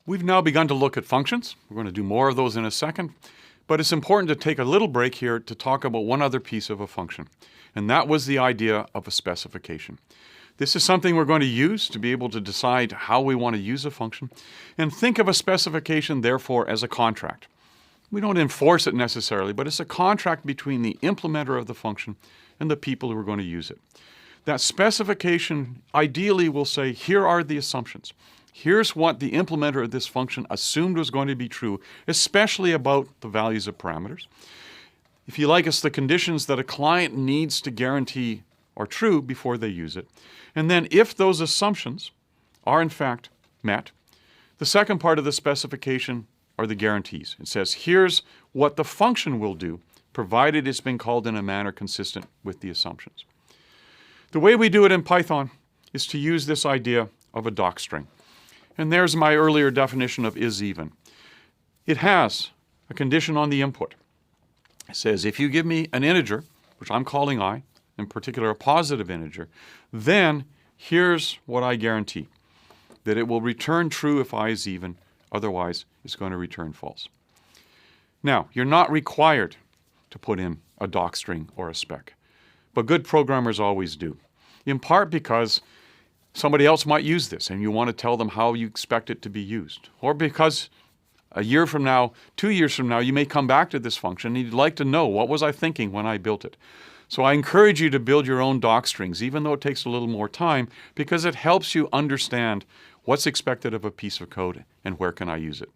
We've now begun to look at functions. We're going to do more of those in a second, but it's important to take a little break here to talk about one other piece of a function, and that was the idea of a specification. This is something we're going to use to be able to decide how we want to use a function, and think of a specification, therefore, as a contract. We don't enforce it necessarily, but it's a contract between the implementer of the function and the people who are going to use it. That specification ideally will say, here are the assumptions. Here's what the implementer of this function assumed was going to be true, especially about the values of parameters. If you like, it's the conditions that a client needs to guarantee are true before they use it. And then if those assumptions are in fact met, the second part of the specification are the guarantees. It says, here's what the function will do, provided it's been called in a manner consistent with the assumptions. The way we do it in Python is to use this idea of a docstring. And there's my earlier definition of is-even. It has a condition on the input. It says, if you give me an integer, which I'm calling I, in particular a positive integer, then here's what I guarantee, that it will return true if I is even, otherwise it's going to return false. Now, you're not required to put in a docstring or a spec, but good programmers always do, in part because somebody else might use this and you want to tell them how you expect it to be used, or because a year from now, 2 years from now, you may come back to this function and you'd like to know, what was I thinking when I built it? So I encourage you to build your own docstrings, even though it takes a little more time, because it helps you understand what's expected of a piece of code and where can I use it.